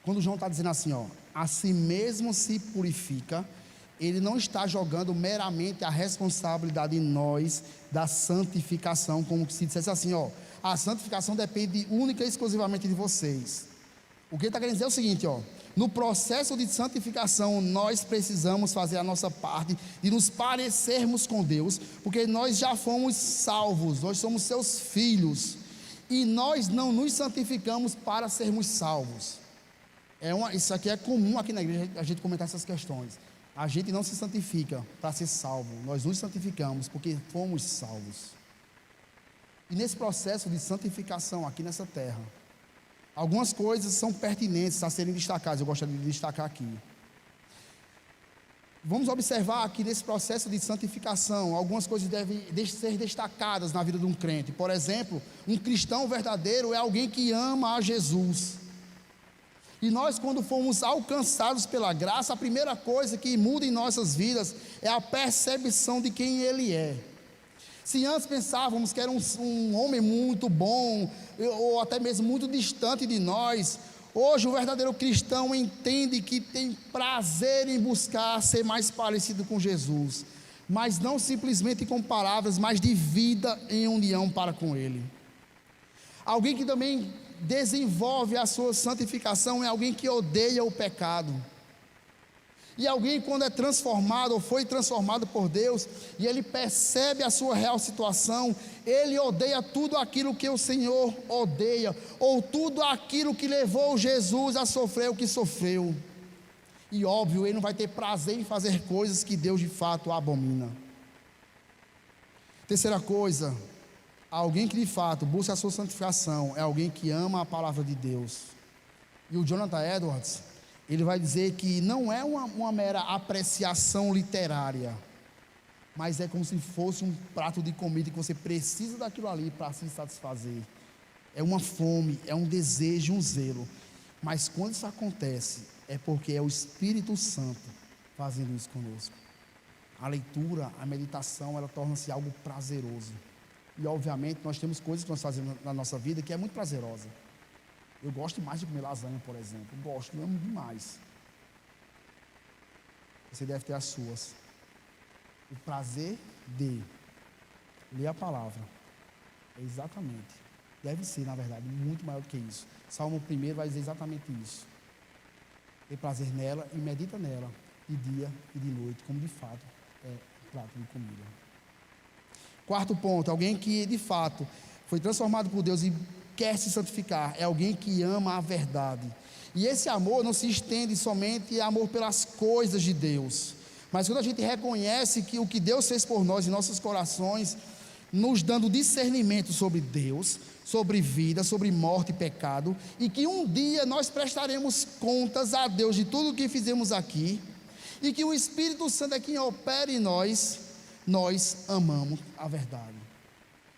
quando João está dizendo assim, ó, a si mesmo se purifica, ele não está jogando meramente a responsabilidade em nós da santificação, como se dissesse assim, ó, a santificação depende única e exclusivamente de vocês. O que ele está querendo dizer é o seguinte, ó, no processo de santificação nós precisamos fazer a nossa parte de nos parecermos com Deus, porque nós já fomos salvos, nós somos seus filhos, e nós não nos santificamos para sermos salvos. Isso aqui é comum aqui na igreja, a gente comentar essas questões. A gente não se santifica para ser salvo, nós nos santificamos porque fomos salvos. E nesse processo de santificação aqui nessa terra, algumas coisas são pertinentes a serem destacadas, eu gostaria de destacar aqui. Vamos observar aqui nesse processo de santificação, algumas coisas devem ser destacadas na vida de um crente. Por exemplo, um cristão verdadeiro é alguém que ama a Jesus. E nós, quando fomos alcançados pela graça, a primeira coisa que muda em nossas vidas é a percepção de quem Ele é. Se antes pensávamos que era um homem muito bom, ou até mesmo muito distante de nós, hoje o verdadeiro cristão entende que tem prazer em buscar ser mais parecido com Jesus, mas não simplesmente com palavras, mas de vida em união para com Ele. Alguém que também desenvolve a sua santificação é alguém que odeia o pecado. E alguém, quando é transformado ou foi transformado por Deus, e ele percebe a sua real situação, ele odeia tudo aquilo que o Senhor odeia, ou tudo aquilo que levou Jesus a sofrer o que sofreu. E óbvio, ele não vai ter prazer em fazer coisas que Deus de fato abomina. Terceira coisa, alguém que de fato busca a sua santificação é alguém que ama a palavra de Deus. E o Jonathan Edwards, ele vai dizer que não é uma mera apreciação literária, mas é como se fosse um prato de comida que você precisa daquilo ali para se satisfazer. É uma fome, é um desejo, um zelo. Mas quando isso acontece, é porque é o Espírito Santo fazendo isso conosco. A leitura, a meditação, ela torna-se algo prazeroso. E obviamente nós temos coisas que nós fazemos na nossa vida que é muito prazerosa. Eu gosto mais de comer lasanha, por exemplo. Eu amo demais. Você deve ter as suas. O prazer de ler a palavra é exatamente, deve ser na verdade, muito maior do que isso. Salmo 1 vai dizer exatamente isso. Ter prazer nela e medita nela, de dia e de noite, como de fato é um prato de comida. Quarto ponto, alguém que de fato foi transformado por Deus e quer se santificar, é alguém que ama a verdade. E esse amor não se estende somente a amor pelas coisas de Deus, mas quando a gente reconhece que o que Deus fez por nós em nossos corações, nos dando discernimento sobre Deus, sobre vida, sobre morte e pecado, e que um dia nós prestaremos contas a Deus de tudo o que fizemos aqui, e que o Espírito Santo é quem opera em nós, nós amamos a verdade.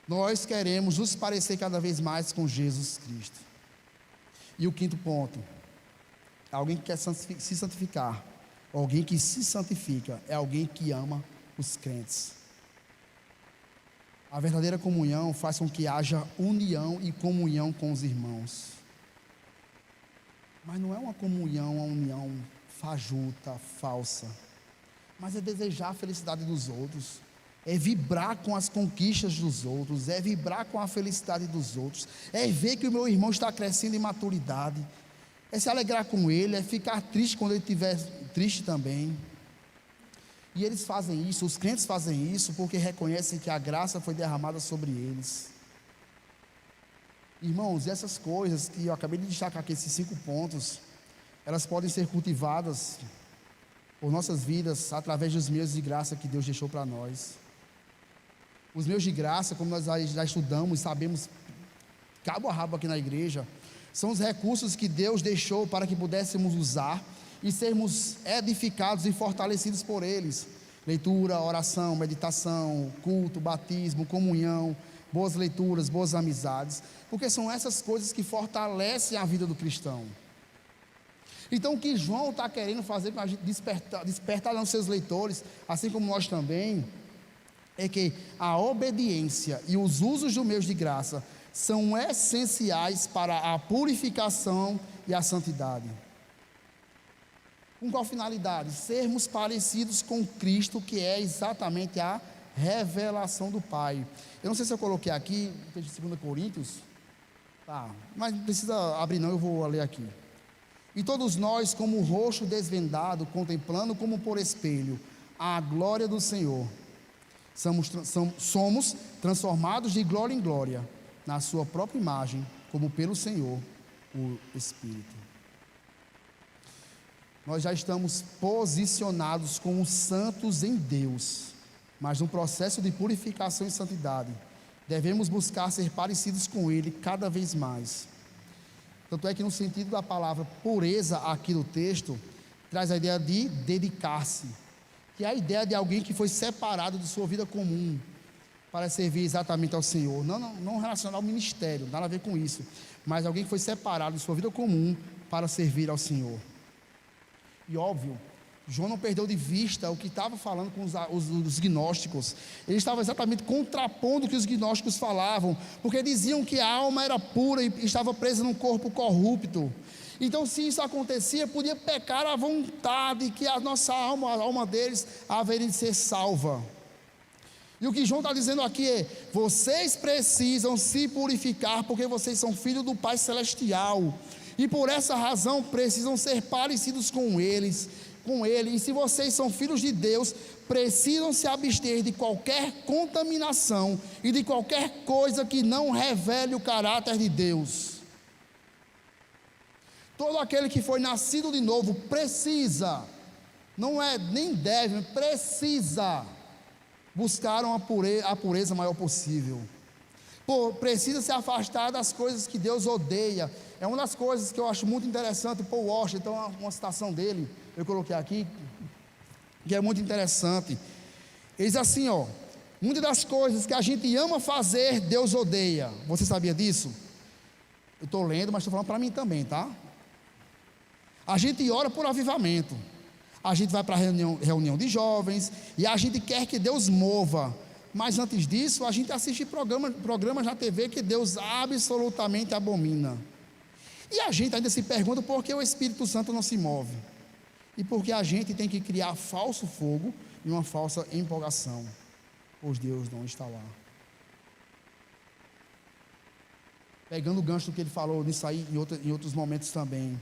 Nós queremos nos parecer cada vez mais com Jesus Cristo. E o quinto ponto, alguém que quer se santificar, alguém que se santifica, é alguém que ama os crentes. A verdadeira comunhão faz com que haja união e comunhão com os irmãos. Mas não é uma comunhão, uma união fajuta, falsa, mas é desejar a felicidade dos outros, é vibrar com as conquistas dos outros, é vibrar com a felicidade dos outros, é ver que o meu irmão está crescendo em maturidade, é se alegrar com ele, é ficar triste quando ele estiver triste também. E eles fazem isso, os crentes fazem isso porque reconhecem que a graça foi derramada sobre eles. Irmãos, e essas coisas que eu acabei de destacar aqui, esses 5 pontos, elas podem ser cultivadas por nossas vidas através dos meios de graça que Deus deixou para nós. Os meios de graça, como nós já estudamos e sabemos cabo a rabo aqui na igreja, são os recursos que Deus deixou para que pudéssemos usar e sermos edificados e fortalecidos por eles. Leitura, oração, meditação, culto, batismo, comunhão, boas leituras, boas amizades, porque são essas coisas que fortalecem a vida do cristão. Então o que João está querendo fazer para a gente despertar nos seus leitores, assim como nós também, é que a obediência e os usos dos meios de graça são essenciais para a purificação e a santidade. Com qual finalidade? Sermos parecidos com Cristo, que é exatamente a revelação do Pai. Eu não sei se eu coloquei aqui, texto de 2 Coríntios, tá, mas não precisa abrir não, eu vou ler aqui. E todos nós, como o rosto desvendado, contemplando como por espelho a glória do Senhor, somos transformados de glória em glória, na sua própria imagem, como pelo Senhor, o Espírito. Nós já estamos posicionados como santos em Deus, mas no processo de purificação e santidade, devemos buscar ser parecidos com Ele cada vez mais. Tanto é que no sentido da palavra pureza aqui no texto, traz a ideia de dedicar-se, que é a ideia de alguém que foi separado de sua vida comum, para servir exatamente ao Senhor, não relacionado ao ministério, nada a ver com isso, mas alguém que foi separado de sua vida comum, para servir ao Senhor. E óbvio, João não perdeu de vista o que estava falando com os gnósticos. Ele estava exatamente contrapondo o que os gnósticos falavam, porque diziam que a alma era pura e estava presa num corpo corrupto. Então, se isso acontecia, podia pecar à vontade, que a nossa alma, a alma deles, haveria de ser salva. E o que João está dizendo aqui é: vocês precisam se purificar, porque vocês são filhos do Pai Celestial, e por essa razão precisam ser parecidos com Ele. E se vocês são filhos de Deus, precisam se abster de qualquer contaminação e de qualquer coisa que não revele o caráter de Deus. Todo aquele que foi nascido de novo precisa, não é nem deve, precisa buscar a pureza maior possível. Precisa se afastar das coisas que Deus odeia. É uma das coisas que eu acho muito interessante. Paul Washer, então uma citação dele, eu coloquei aqui, que é muito interessante. Ele diz assim, muitas das coisas que a gente ama fazer, Deus odeia. Você sabia disso? Eu estou lendo, mas estou falando para mim também, tá? A gente ora por avivamento, a gente vai para reunião de jovens, e a gente quer que Deus mova, mas antes disso, a gente assiste programas na TV que Deus absolutamente abomina, e a gente ainda se pergunta por que o Espírito Santo não se move, e porque a gente tem que criar falso fogo e uma falsa empolgação, pois Deus não está lá. Pegando o gancho do que ele falou nisso aí, em outros momentos também,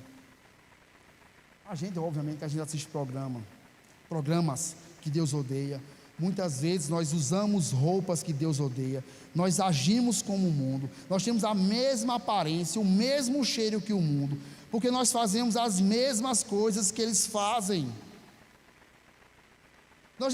a gente, obviamente, a gente assiste programas que Deus odeia. Muitas vezes nós usamos roupas que Deus odeia, nós agimos como o mundo, nós temos a mesma aparência, o mesmo cheiro que o mundo, porque nós fazemos as mesmas coisas que eles fazem. Nós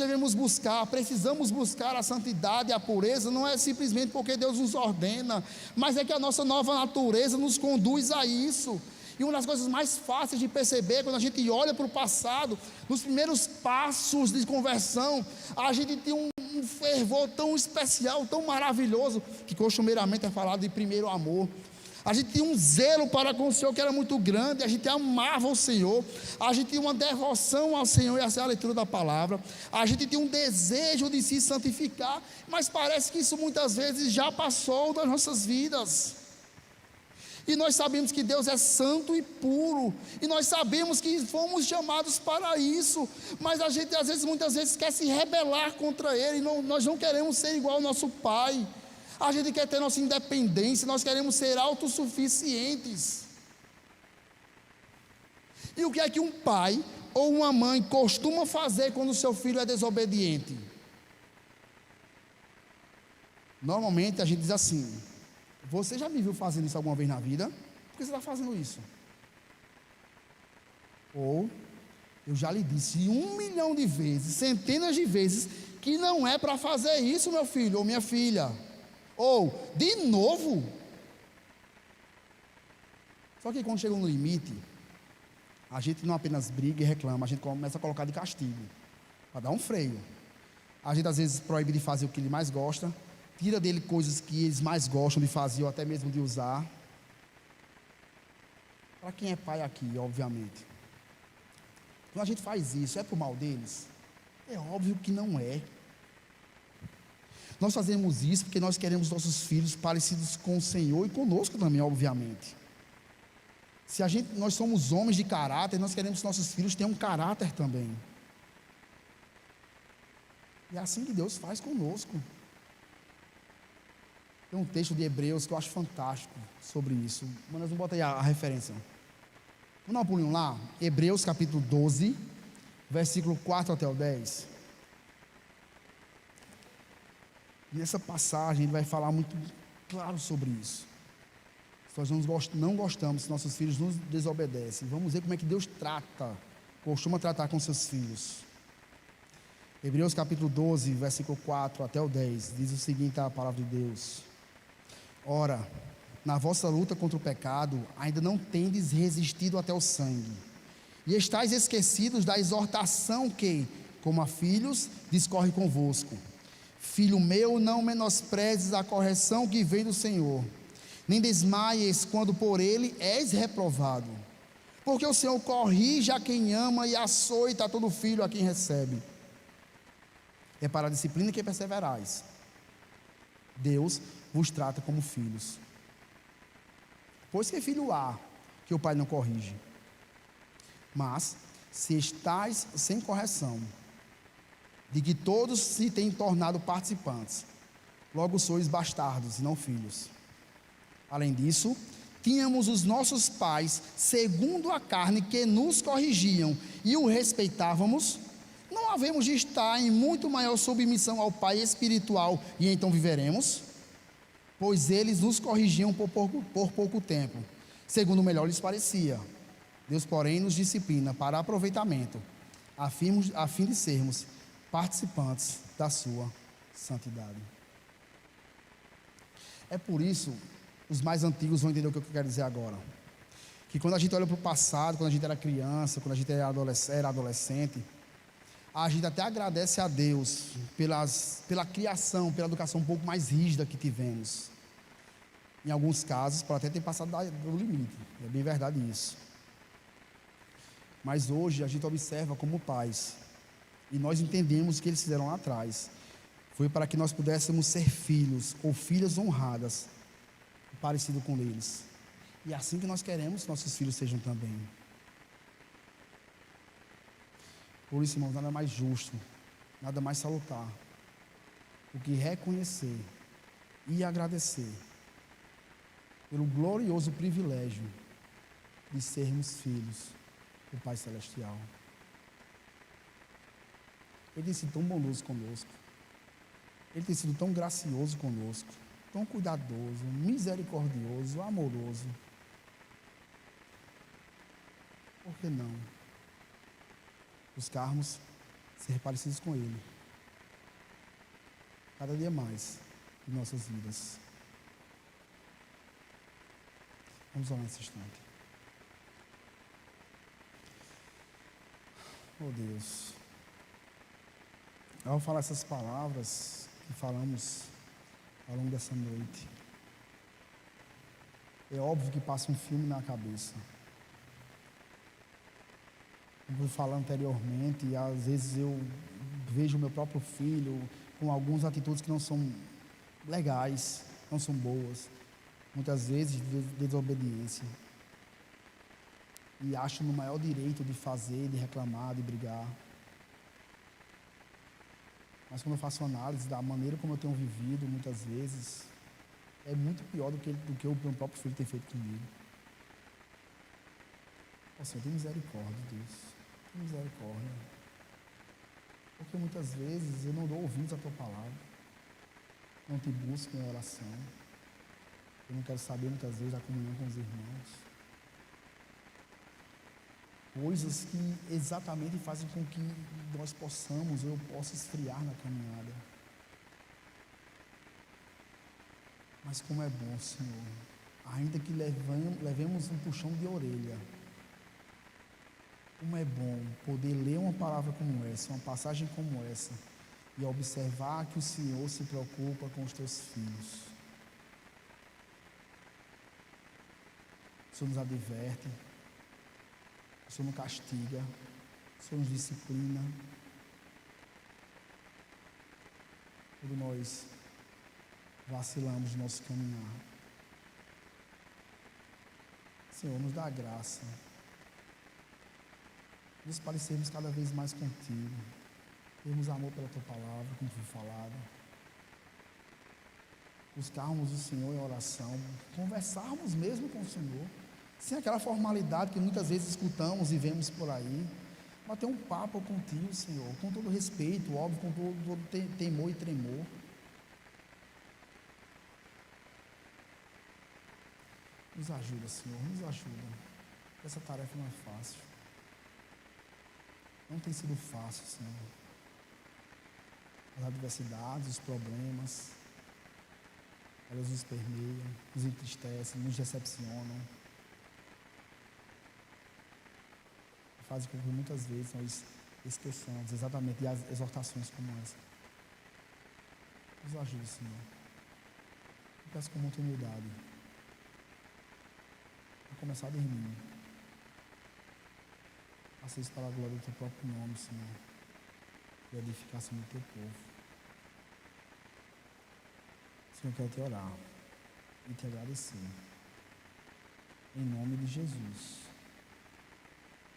precisamos buscar a santidade e a pureza, não é simplesmente porque Deus nos ordena, mas é que a nossa nova natureza nos conduz a isso. E uma das coisas mais fáceis de perceber, quando a gente olha para o passado, nos primeiros passos de conversão, a gente tem um fervor tão especial, tão maravilhoso, que costumeiramente é falado de primeiro amor. A gente tinha um zelo para com o Senhor que era muito grande, a gente amava o Senhor, a gente tinha uma devoção ao Senhor, e essa é a leitura da palavra, a gente tinha um desejo de se santificar, mas parece que isso muitas vezes já passou das nossas vidas. E nós sabemos que Deus é santo e puro, e nós sabemos que fomos chamados para isso, mas a gente muitas vezes quer se rebelar contra Ele, nós não queremos ser igual ao nosso Pai, a gente quer ter nossa independência, nós queremos ser autossuficientes. E o que é que um pai ou uma mãe costuma fazer quando o seu filho é desobediente? Normalmente a gente diz assim: você já me viu fazendo isso alguma vez na vida? Por que você está fazendo isso? Ou, eu já lhe disse 1 milhão de vezes, centenas de vezes, que não é para fazer isso, meu filho ou minha filha. Ou, de novo? Só que quando chega no limite, a gente não apenas briga e reclama, a gente começa a colocar de castigo, para dar um freio. A gente às vezes proíbe de fazer o que ele mais gosta, tira dele coisas que eles mais gostam de fazer, ou até mesmo de usar. Para quem é pai aqui, obviamente, quando a gente faz isso, é para o mal deles? É óbvio que não é. Nós fazemos isso porque nós queremos nossos filhos parecidos com o Senhor e conosco também, obviamente. Nós somos homens de caráter, nós queremos que nossos filhos tenham caráter também. E é assim que Deus faz conosco. Tem um texto de Hebreus que eu acho fantástico sobre isso. Mas nós vamos botar aí a referência. Vamos dar um pulinho lá? Hebreus capítulo 12, versículo 4 até o 10. Nessa passagem ele vai falar muito claro sobre isso. Se nós não gostamos, se nossos filhos nos desobedecem, vamos ver como é que Deus costuma tratar com seus filhos. Hebreus capítulo 12, versículo 4 até o 10, diz o seguinte a palavra de Deus: Ora, na vossa luta contra o pecado, ainda não tendes resistido até o sangue, e estáis esquecidos da exortação que, como a filhos, discorre convosco. Filho meu, não menosprezes a correção que vem do Senhor, nem desmaies quando por ele és reprovado, porque o Senhor corrige a quem ama e açoita a todo filho a quem recebe. É para a disciplina que perseverais. Deus vos trata como filhos. Pois que filho há que o pai não corrige? Mas se estáis sem correção, de que todos se têm tornado participantes, logo sois bastardos e não filhos. Além disso, tínhamos os nossos pais segundo a carne que nos corrigiam e o respeitávamos. Não havemos de estar em muito maior submissão ao Pai espiritual e então viveremos? Pois eles nos corrigiam por pouco tempo, segundo melhor lhes parecia. Deus, porém, nos disciplina para aproveitamento, a fim de sermos participantes da sua santidade. É por isso, os mais antigos vão entender o que eu quero dizer agora. Que quando a gente olha para o passado, quando a gente era criança, quando a gente era adolescente, a gente até agradece a Deus pela criação, pela educação um pouco mais rígida que tivemos. Em alguns casos, pode até ter passado do limite, é bem verdade isso. Mas hoje a gente observa como pais, e nós entendemos o que eles fizeram lá atrás. Foi para que nós pudéssemos ser filhos ou filhas honradas, parecido com eles. E é assim que nós queremos que nossos filhos sejam também. Por isso, irmãos, nada mais justo, nada mais salutar do que reconhecer e agradecer pelo glorioso privilégio de sermos filhos do Pai Celestial. Ele tem sido tão bondoso conosco, Ele tem sido tão gracioso conosco, tão cuidadoso, misericordioso, amoroso. Por que não buscarmos ser parecidos com Ele cada dia mais em nossas vidas? Vamos orar nesse instante. Oh Deus, ao falar essas palavras que falamos ao longo dessa noite, é óbvio que passa um filme na cabeça. Como eu falei anteriormente, e às vezes eu vejo o meu próprio filho com algumas atitudes que não são legais, não são boas, muitas vezes de desobediência, e acho no maior direito de fazer, de reclamar, de brigar. Mas quando eu faço análise da maneira como eu tenho vivido, muitas vezes é muito pior do que o meu próprio filho tem feito comigo. Ó Senhor, tem misericórdia, Deus, tem misericórdia, porque muitas vezes eu não dou ouvidos à tua palavra, não te busco em oração, eu não quero saber muitas vezes da comunhão com os irmãos, coisas que exatamente fazem com que nós possamos, eu possa esfriar na caminhada. Mas como é bom, Senhor, ainda que levemos um puxão de orelha, como é bom poder ler uma palavra como essa, uma passagem como essa, e observar que o Senhor se preocupa com os teus filhos. O Senhor nos adverte, o Senhor nos castiga, o Senhor nos disciplina. Quando nós vacilamos no nosso caminhar. Senhor, nos dá graça. Nos parecermos cada vez mais contigo. Termos amor pela tua palavra, como foi falado. Buscarmos o Senhor em oração. Conversarmos mesmo com o Senhor. Sem aquela formalidade que muitas vezes escutamos e vemos por aí. Bater um papo contigo, Senhor. Com todo respeito, óbvio, com todo temor e tremor. Nos ajuda, Senhor, nos ajuda. Essa tarefa não é fácil. Não tem sido fácil, Senhor. As adversidades, os problemas, elas nos permeiam, nos entristecem, nos decepcionam. Fazem com que muitas vezes nós esqueçamos exatamente de exortações como essa. Nos ajude, Senhor. Eu peço com muita humildade. Vou começar de mim. Faça isso para a glória do teu próprio nome, Senhor. E a edificação do teu povo. Senhor, eu quero te orar e te agradecer. Em nome de Jesus.